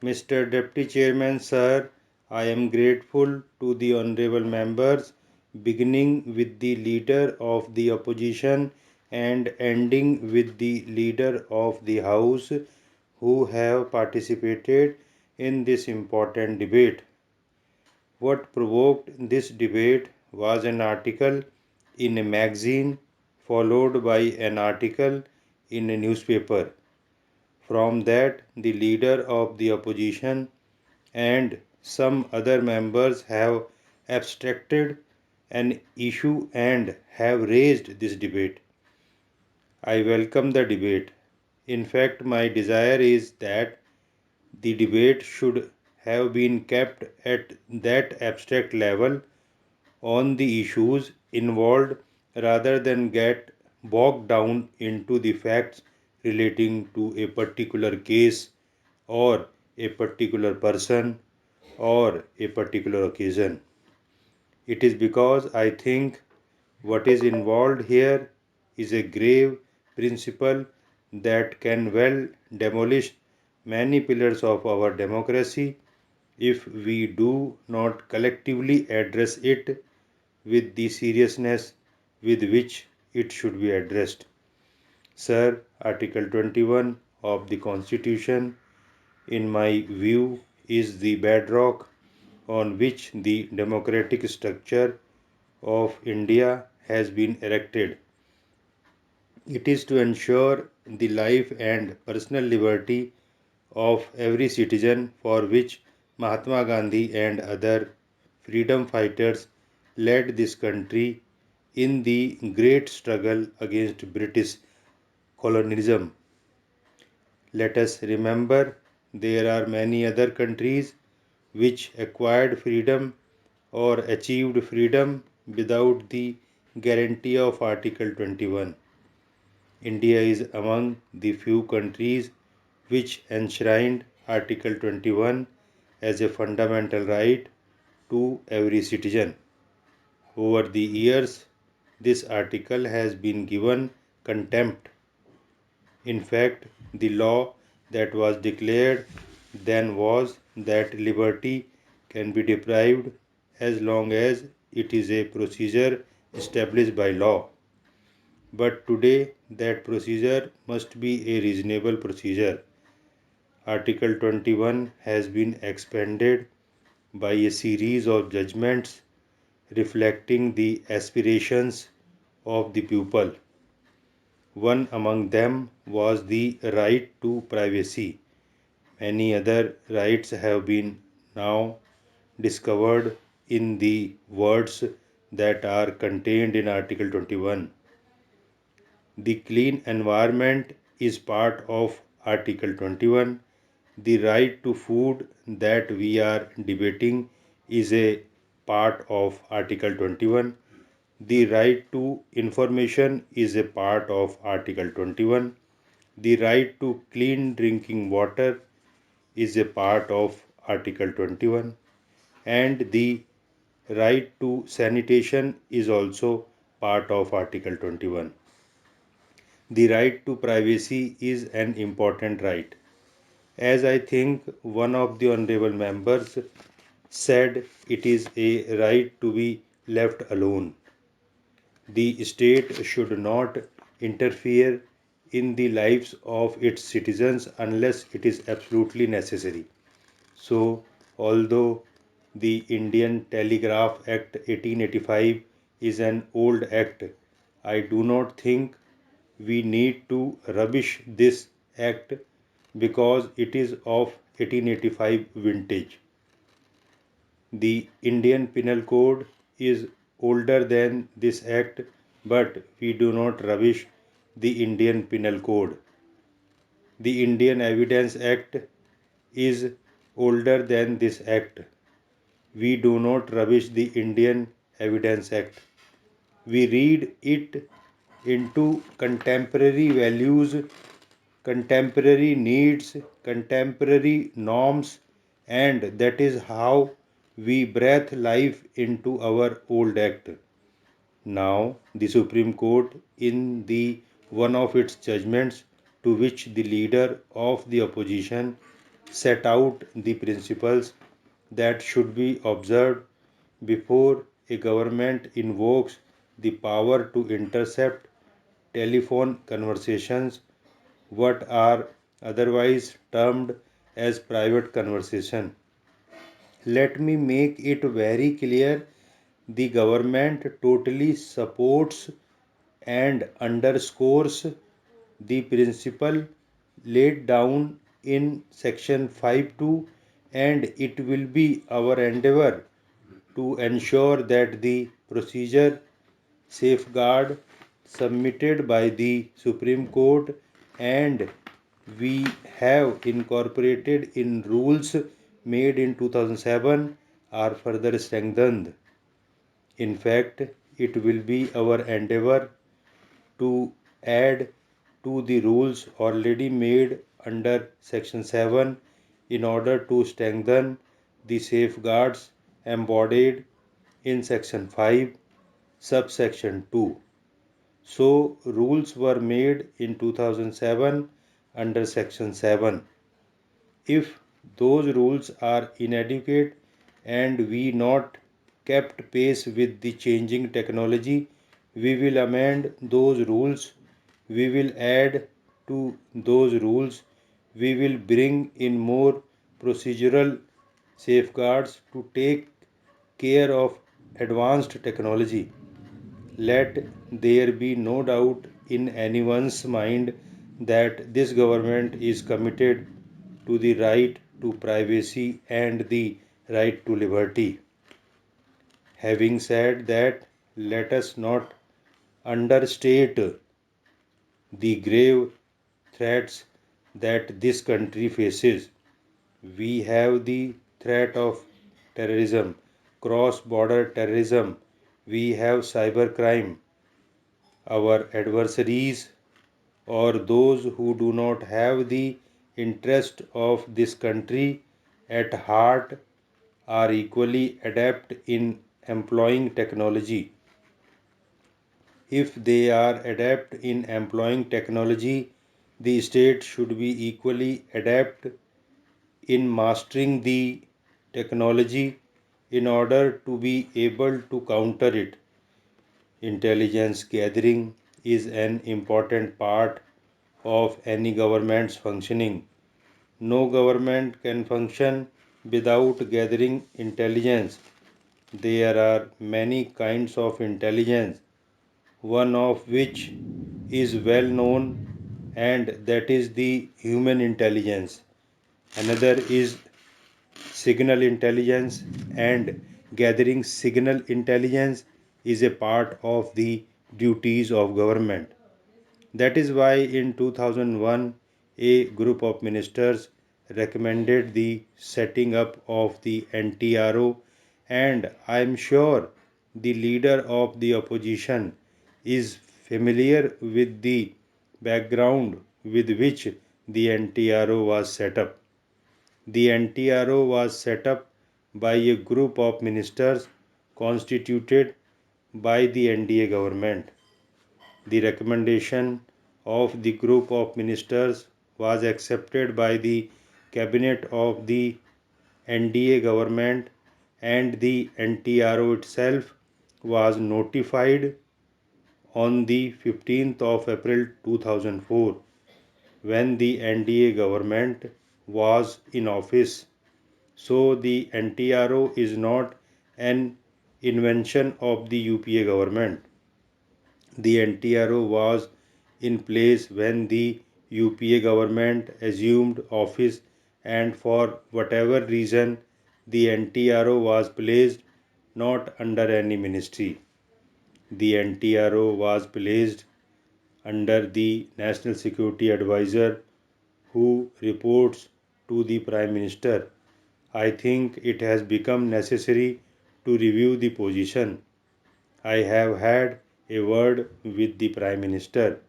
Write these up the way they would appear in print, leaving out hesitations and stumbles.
Mr. Deputy Chairman, sir, I am grateful to the honorable members, beginning with the leader of the opposition and ending with the leader of the House, who have participated in this important debate. What provoked this debate was an article in a magazine, followed by an article in a newspaper. From that, the leader of the opposition and some other members have abstracted an issue and have raised this debate. I welcome the debate. In fact, my desire is that the debate should have been kept at that abstract level on the issues involved rather than get bogged down into the facts relating to a particular case or a particular person or a particular occasion. It is because I think what is involved here is a grave principle that can well demolish many pillars of our democracy if we do not collectively address it with the seriousness with which it should be addressed. Sir, Article 21 of the Constitution, in my view, is the bedrock on which the democratic structure of India has been erected. It is to ensure the life and personal liberty of every citizen, for which Mahatma Gandhi and other freedom fighters led this country in the great struggle against British colonialism. Let us remember there are many other countries which acquired freedom or achieved freedom without the guarantee of Article 21. India is among the few countries which enshrined Article 21 as a fundamental right to every citizen. Over the years, this article has been given contempt. In fact, the law that was declared then was that liberty can be deprived as long as it is a procedure established by law. But today, that procedure must be a reasonable procedure. Article 21 has been expanded by a series of judgments reflecting the aspirations of the pupil. One among them was the right to privacy. Many other rights have been now discovered in the words that are contained in Article 21. The clean environment is part of Article 21. The right to food that we are debating is a part of Article 21. The right to information is a part of Article 21. The right to clean drinking water is a part of Article 21. And the right to sanitation is also part of Article 21. The right to privacy is an important right. As I think one of the honorable members said, it is a right to be left alone. The state should not interfere in the lives of its citizens unless it is absolutely necessary. So, although the Indian Telegraph Act 1885 is an old act, I do not think we need to rubbish this act because it is of 1885 vintage. The Indian Penal Code is older than this act, but we do not rubbish the Indian Penal Code. The Indian Evidence Act is older than this act. We do not rubbish the Indian Evidence Act. We read it into contemporary values, contemporary needs, contemporary norms, and that is how we breathe life into our old act. Now, the Supreme Court, in the one of its judgments to which the leader of the opposition set out the principles that should be observed before a government invokes the power to intercept telephone conversations, what are otherwise termed as private conversation. Let me make it very clear, the government totally supports and underscores the principle laid down in section 5.2, and it will be our endeavor to ensure that the procedure safeguard submitted by the Supreme Court and we have incorporated in rules made in 2007 are further strengthened. In fact, it will be our endeavor to add to the rules already made under Section 7 in order to strengthen the safeguards embodied in Section 5, subsection 2. So, rules were made in 2007 under Section 7. If those rules are inadequate and we not kept pace with the changing technology, we will amend those rules, we will add to those rules, we will bring in more procedural safeguards to take care of advanced technology. Let there be no doubt in anyone's mind that this government is committed to the right to privacy and the right to liberty. Having said that, let us not understate the grave threats that this country faces. We have the threat of terrorism, cross border terrorism, we have cybercrime. Our adversaries or those who do not have the interest of this country at heart are equally adept in employing technology. If they are adept in employing technology, the state should be equally adept in mastering the technology in order to be able to counter it. Intelligence gathering is an important part of any government's functioning. No government can function without gathering intelligence. There are many kinds of intelligence, one of which is well known, and that is the human intelligence. Another is signal intelligence, and gathering signal intelligence is a part of the duties of government. That is why in 2001 a group of ministers recommended the setting up of the NTRO, and I am sure the leader of the opposition is familiar with the background with which the NTRO was set up. The NTRO was set up by a group of ministers constituted by the NDA government. The recommendation of the group of ministers was accepted by the cabinet of the NDA government, and the NTRO itself was notified on the 15th of April 2004 when the NDA government was in office. So the NTRO is not an invention of the UPA government. The NTRO was in place when the UPA government assumed office, and for whatever reason, the NTRO was placed not under any ministry. The NTRO was placed under the National Security Advisor who reports to the Prime Minister. I think it has become necessary to review the position. I have had a word with the Prime Minister.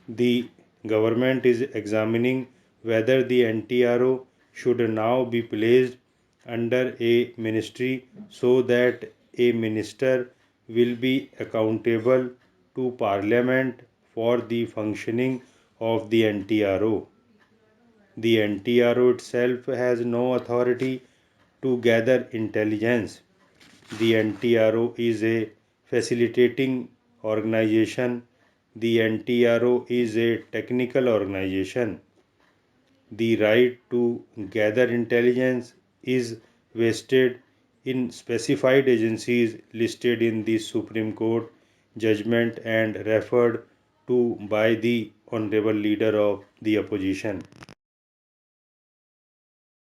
The government is examining whether the NTRO should now be placed under a ministry so that a minister will be accountable to Parliament for the functioning of the NTRO. The NTRO itself has no authority to gather intelligence. The NTRO is a facilitating organization. The NTRO is a technical organization. The right to gather intelligence is vested in specified agencies listed in the Supreme Court judgment and referred to by the Honorable Leader of the Opposition.